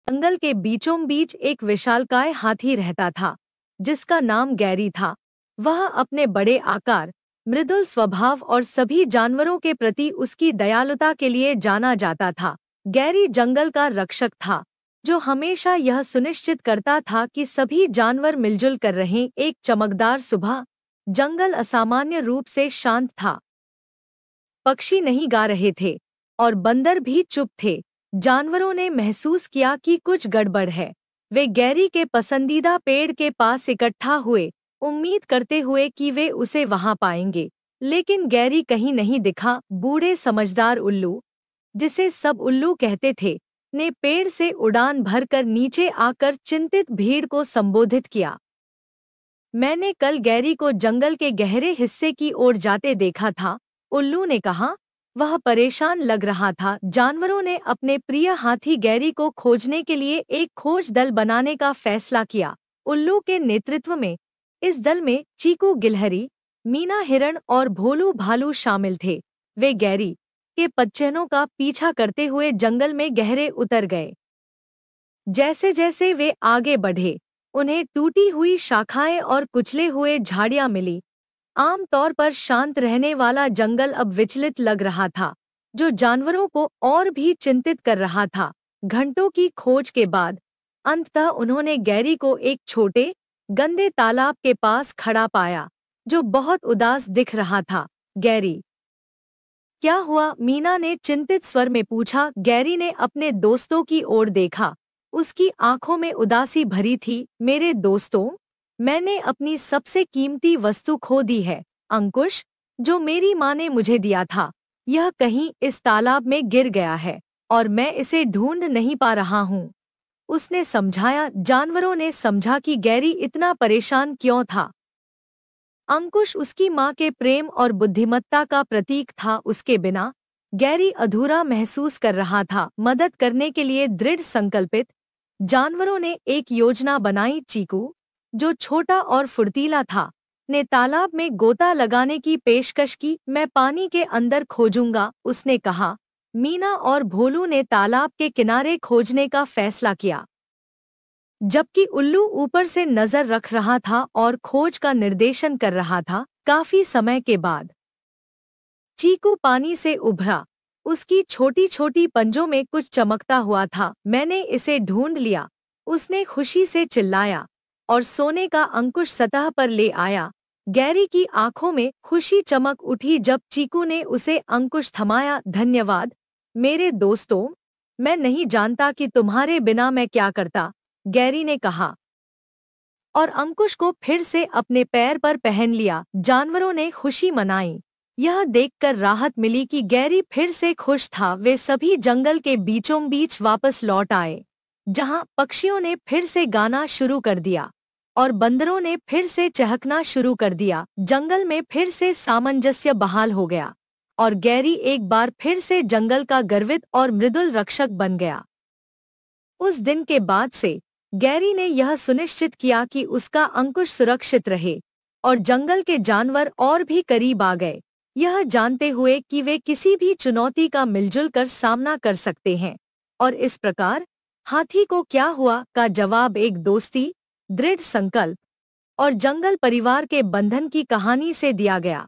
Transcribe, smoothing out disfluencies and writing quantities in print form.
जंगल के बीचों बीच एक विशालकाय हाथी रहता था, जिसका नाम गैरी था। वह अपने बड़े आकार, मृदुल स्वभाव और सभी जानवरों के प्रति उसकी दयालुता के लिए जाना जाता था। गैरी जंगल का रक्षक था, जो हमेशा यह सुनिश्चित करता था कि सभी जानवर मिलजुल कर रहें। एक चमकदार सुबह, जंगल असामान्य रूप से शांत था। पक्षी नहीं गा रहे थे और बंदर भी चुप थे। जानवरों ने महसूस किया कि कुछ गड़बड़ है। वे गैरी के पसंदीदा पेड़ के पास इकट्ठा हुए, उम्मीद करते हुए कि वे उसे वहां पाएंगे। लेकिन गैरी कहीं नहीं दिखा। बूढ़े समझदार उल्लू, जिसे सब उल्लू कहते थे, ने पेड़ से उड़ान भरकर नीचे आकर चिंतित भीड़ को संबोधित किया। मैंने कल गैरी को जंगल के गहरे हिस्से की ओर जाते देखा था, उल्लू ने कहा। वह परेशान लग रहा था। जानवरों ने अपने प्रिय हाथी गैरी को खोजने के लिए एक खोज दल बनाने का फैसला किया। उल्लू के नेतृत्व में इस दल में चीकू गिलहरी, मीना हिरण और भोलू भालू शामिल थे। वे गैरी के पदचिह्नों का पीछा करते हुए जंगल में गहरे उतर गए। जैसे जैसे वे आगे बढ़े, उन्हें टूटी हुई शाखाएं और कुचले हुए झाड़ियां मिली। आम तौर पर शांत रहने वाला जंगल अब विचलित लग रहा था, जो जानवरों को और भी चिंतित कर रहा था। घंटों की खोज के बाद अंततः उन्होंने गैरी को एक छोटे, गंदे तालाब के पास खड़ा पाया, जो बहुत उदास दिख रहा था। गैरी, क्या हुआ? मीना ने चिंतित स्वर में पूछा। गैरी ने अपने दोस्तों की ओर देखा। उसकी आंखों में उदासी भरी थी। मेरे दोस्तों, मैंने अपनी सबसे कीमती वस्तु खो दी है। अंकुश, जो मेरी माँ ने मुझे दिया था, यह कहीं इस तालाब में गिर गया है और मैं इसे ढूंढ नहीं पा रहा हूँ, उसने समझाया। जानवरों ने समझा कि गैरी इतना परेशान क्यों था। अंकुश उसकी माँ के प्रेम और बुद्धिमत्ता का प्रतीक था। उसके बिना गैरी अधूरा महसूस कर रहा था। मदद करने के लिए दृढ़ संकल्पित, जानवरों ने एक योजना बनाई। चीकू, जो छोटा और फुर्तीला था, ने तालाब में गोता लगाने की पेशकश की। मैं पानी के अंदर खोजूंगा, उसने कहा। मीना और भोलू ने तालाब के किनारे खोजने का फैसला किया, जबकि उल्लू ऊपर से नजर रख रहा था और खोज का निर्देशन कर रहा था। काफी समय के बाद चीकू पानी से उभरा। उसकी छोटी छोटी पंजों में कुछ चमकता हुआ था। मैंने इसे ढूंढ लिया, उसने खुशी से चिल्लाया और सोने का अंकुश सतह पर ले आया। गैरी की आंखों में खुशी चमक उठी जब चीकू ने उसे अंकुश थमाया। धन्यवाद मेरे दोस्तों, मैं नहीं जानता कि तुम्हारे बिना मैं क्या करता, गैरी ने कहा, और अंकुश को फिर से अपने पैर पर पहन लिया। जानवरों ने खुशी मनाई। यह देखकर राहत मिली कि गैरी फिर से खुश था। वे सभी जंगल के बीचों बीच वापस लौट आए, जहां पक्षियों ने फिर से गाना शुरू कर दिया और बंदरों ने फिर से चहकना शुरू कर दिया। जंगल में फिर से सामंजस्य बहाल हो गया और गैरी एक बार फिर से जंगल का गर्वित और मृदुल रक्षक बन गया। उस दिन के बाद से गैरी ने यह सुनिश्चित किया कि उसका अंकुश सुरक्षित रहे और जंगल के जानवर और भी करीब आ गए, यह जानते हुए कि वे किसी भी चुनौती का मिलजुल कर सामना कर सकते हैं। और इस प्रकार हाथी को क्या हुआ का जवाब एक दोस्ती, दृढ़ संकल्प और जंगल परिवार के बंधन की कहानी से दिया गया।